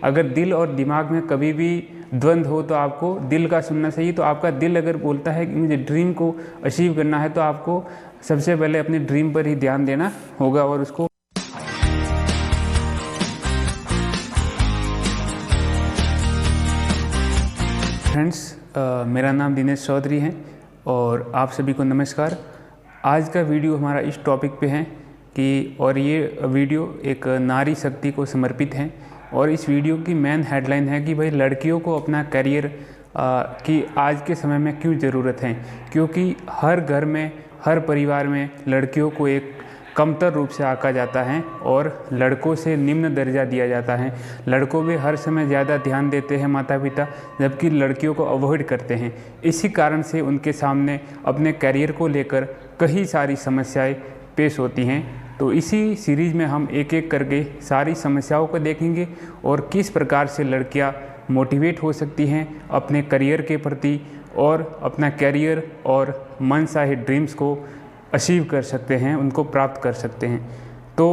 अगर दिल और दिमाग में कभी भी द्वंद्व हो तो आपको दिल का सुनना चाहिए। तो आपका दिल अगर बोलता है कि मुझे ड्रीम को अचीव करना है तो आपको सबसे पहले अपने ड्रीम पर ही ध्यान देना होगा और उसको फ्रेंड्स, मेरा नाम दिनेश चौधरी है और आप सभी को नमस्कार। आज का वीडियो हमारा इस टॉपिक पे है कि और ये वीडियो एक नारी शक्ति को समर्पित है। और इस वीडियो की मेन हेडलाइन है कि भाई लड़कियों को अपना करियर की आज के समय में क्यों ज़रूरत है। क्योंकि हर घर में, हर परिवार में लड़कियों को एक कमतर रूप से आंका जाता है और लड़कों से निम्न दर्जा दिया जाता है। लड़कों पे हर समय ज़्यादा ध्यान देते हैं माता पिता, जबकि लड़कियों को अवॉइड करते हैं। इसी कारण से उनके सामने अपने करियर को लेकर कई सारी समस्याएं पेश होती हैं। तो इसी सीरीज़ में हम एक एक करके सारी समस्याओं को देखेंगे और किस प्रकार से लड़कियां मोटिवेट हो सकती हैं अपने करियर के प्रति और अपना करियर और मनचाहे ड्रीम्स को अचीव कर सकते हैं, उनको प्राप्त कर सकते हैं। तो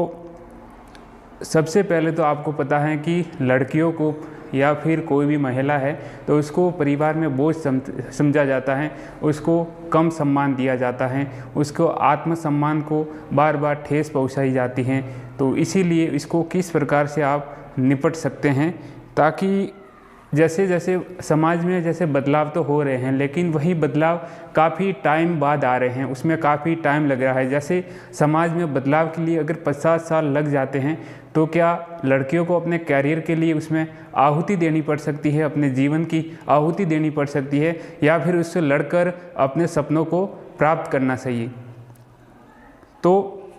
सबसे पहले तो आपको पता है कि लड़कियों को या फिर कोई भी महिला है तो उसको परिवार में बोझ समझा जाता है, उसको कम सम्मान दिया जाता है, उसको आत्मसम्मान को बार बार ठेस पहुंचाई जाती है। तो इसीलिए इसको किस प्रकार से आप निपट सकते हैं ताकि जैसे जैसे समाज में जैसे बदलाव तो हो रहे हैं लेकिन वही बदलाव काफ़ी टाइम बाद आ रहे हैं, उसमें काफ़ी टाइम लग रहा है। जैसे समाज में बदलाव के लिए अगर 50 साल लग जाते हैं तो क्या लड़कियों को अपने कैरियर के लिए उसमें आहुति देनी पड़ सकती है, अपने जीवन की आहुति देनी पड़ सकती है, या फिर उससे लड़कर अपने सपनों को प्राप्त करना चाहिए। तो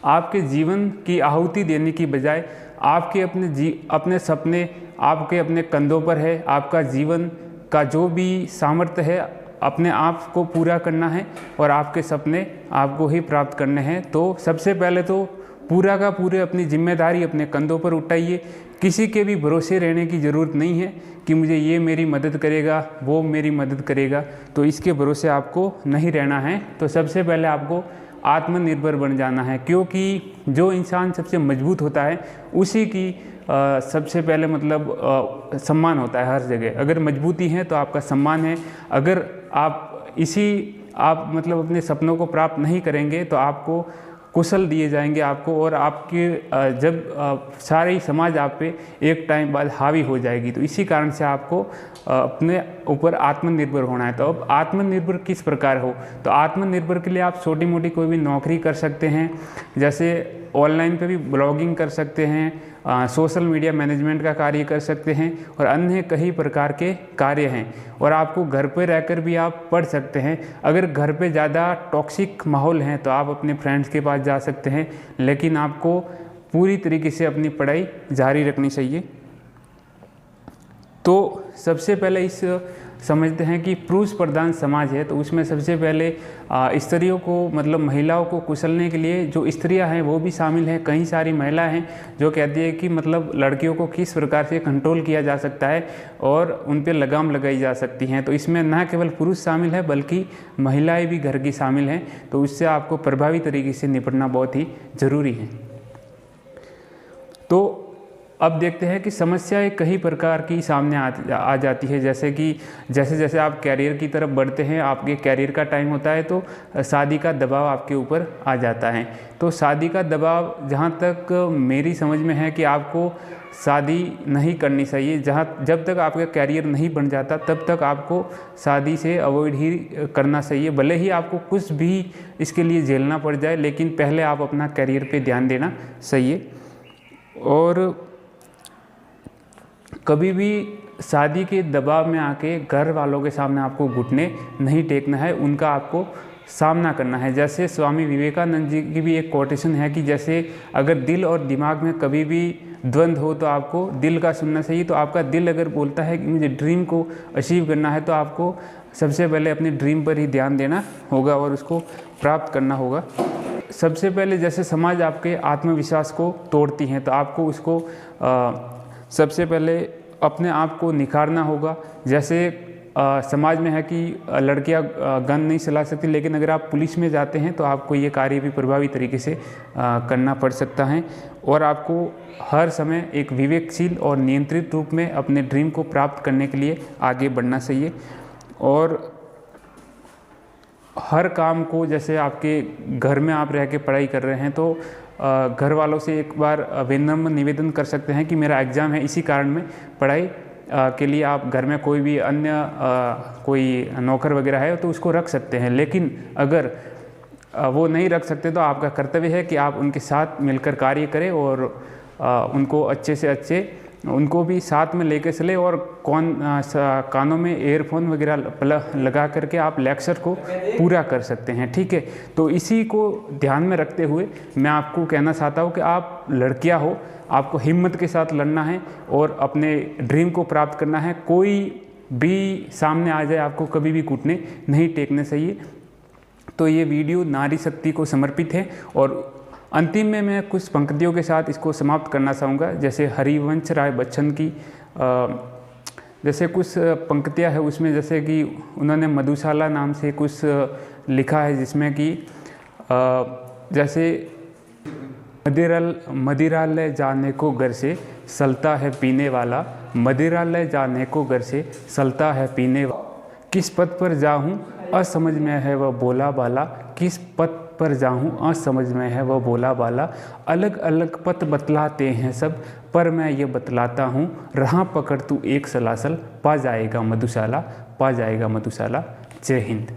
आपके जीवन की आहुति देने की बजाय आपके अपने सपने आपके अपने कंधों पर है। आपका जीवन का जो भी सामर्थ्य है अपने आप को पूरा करना है और आपके सपने आपको ही प्राप्त करने हैं। तो सबसे पहले तो पूरा का पूरे अपनी जिम्मेदारी अपने कंधों पर उठाइए। किसी के भी भरोसे रहने की ज़रूरत नहीं है कि मुझे ये मेरी मदद करेगा, वो मेरी मदद करेगा। तो इसके भरोसे आपको नहीं रहना है। तो सबसे पहले आपको आत्मनिर्भर बन जाना है, क्योंकि जो इंसान सबसे मजबूत होता है उसी की सबसे पहले सम्मान होता है हर जगह। अगर मजबूती है तो आपका सम्मान है। अगर आप अपने सपनों को प्राप्त नहीं करेंगे तो आपको कुशल दिए जाएंगे आपको, और आपके जब सारे समाज आप पे एक टाइम बाद हावी हो जाएगी। तो इसी कारण से आपको अपने ऊपर आत्मनिर्भर होना है। तो अब आत्मनिर्भर किस प्रकार हो, तो आत्मनिर्भर के लिए आप छोटी मोटी कोई भी नौकरी कर सकते हैं। जैसे ऑनलाइन पे भी ब्लॉगिंग कर सकते हैं, सोशल मीडिया मैनेजमेंट का कार्य कर सकते हैं और अन्य कई प्रकार के कार्य हैं। और आपको घर पर रहकर भी आप पढ़ सकते हैं। अगर घर पे ज़्यादा टॉक्सिक माहौल है तो आप अपने फ्रेंड्स के पास जा सकते हैं, लेकिन आपको पूरी तरीके से अपनी पढ़ाई जारी रखनी चाहिए। तो सबसे पहले इस समझते हैं कि पुरुष प्रधान समाज है तो उसमें सबसे पहले स्त्रियों को महिलाओं को कुचलने के लिए जो स्त्रियां हैं वो भी शामिल हैं। कई सारी महिलाएं हैं जो कहती है कि लड़कियों को किस प्रकार से कंट्रोल किया जा सकता है और उन पर लगाम लगाई जा सकती हैं। तो इसमें न केवल पुरुष शामिल है बल्कि महिलाएं भी घर की शामिल हैं। तो उससे आपको प्रभावी तरीके से निपटना बहुत ही ज़रूरी है। तो अब देखते हैं कि समस्याएं कई प्रकार की सामने आ जाती है। जैसे कि जैसे जैसे आप कैरियर की तरफ बढ़ते हैं, आपके कैरियर का टाइम होता है तो शादी का दबाव आपके ऊपर आ जाता है। तो शादी का दबाव जहाँ तक मेरी समझ में है कि आपको शादी नहीं करनी चाहिए। जब तक आपका कैरियर नहीं बन जाता तब तक आपको शादी से अवॉइड ही करना चाहिए। भले ही आपको कुछ भी इसके लिए झेलना पड़ जाए, लेकिन पहले आप अपना कैरियर पे ध्यान देना चाहिए। और कभी भी शादी के दबाव में आके घर वालों के सामने आपको घुटने नहीं टेकना है, उनका आपको सामना करना है। जैसे स्वामी विवेकानंद जी की भी एक कोटेशन है कि जैसे अगर दिल और दिमाग में कभी भी द्वंद्व हो तो आपको दिल का सुनना चाहिए। तो आपका दिल अगर बोलता है कि मुझे ड्रीम को अचीव करना है तो आपको सबसे पहले अपने ड्रीम पर ही ध्यान देना होगा और उसको प्राप्त करना होगा। सबसे पहले जैसे समाज आपके आत्मविश्वास को तोड़ती हैं तो आपको उसको सबसे पहले अपने आप को निखारना होगा। जैसे समाज में है कि लड़कियां गन नहीं चला सकती, लेकिन अगर आप पुलिस में जाते हैं तो आपको ये कार्य भी प्रभावी तरीके से करना पड़ सकता है और आपको हर समय एक विवेकशील और नियंत्रित रूप में अपने ड्रीम को प्राप्त करने के लिए आगे बढ़ना चाहिए। और हर काम को, जैसे आपके घर में आप रह के पढ़ाई कर रहे हैं तो घर वालों से एक बार विनम्र निवेदन कर सकते हैं कि मेरा एग्ज़ाम है, इसी कारण में पढ़ाई के लिए आप घर में कोई भी अन्य कोई नौकर वगैरह है तो उसको रख सकते हैं। लेकिन अगर वो नहीं रख सकते तो आपका कर्तव्य है कि आप उनके साथ मिलकर कार्य करें और उनको अच्छे से अच्छे उनको भी साथ में लेकर चले और कानों में एयरफोन वगैरह लगा करके आप लेक्चर को पूरा कर सकते हैं। ठीक है, तो इसी को ध्यान में रखते हुए मैं आपको कहना चाहता हूँ कि आप लड़कियाँ हो, आपको हिम्मत के साथ लड़ना है और अपने ड्रीम को प्राप्त करना है। कोई भी सामने आ जाए आपको कभी भी घुटने नहीं टेकने चाहिए। तो ये वीडियो नारी शक्ति को समर्पित है और अंतिम में मैं कुछ पंक्तियों के साथ इसको समाप्त करना चाहूँगा। जैसे हरिवंश राय बच्चन की जैसे कुछ पंक्तियाँ हैं उसमें, जैसे कि उन्होंने मधुशाला नाम से कुछ लिखा है जिसमें कि जैसे मदिरालय जाने को घर से सलता है पीने वाला, मदिरालय जाने को घर से सलता है पीने वाला, किस पथ पर जाऊँ असमझ में है वह बोला बाला, किस पथ पर जाऊँ असमझ में है वह बोला बाला, अलग अलग पथ बतलाते हैं सब पर मैं ये बतलाता हूँ, राह पकड़ तू एक सलासल पा जाएगा मधुशाला, पा जाएगा मधुशाला। जय हिंद।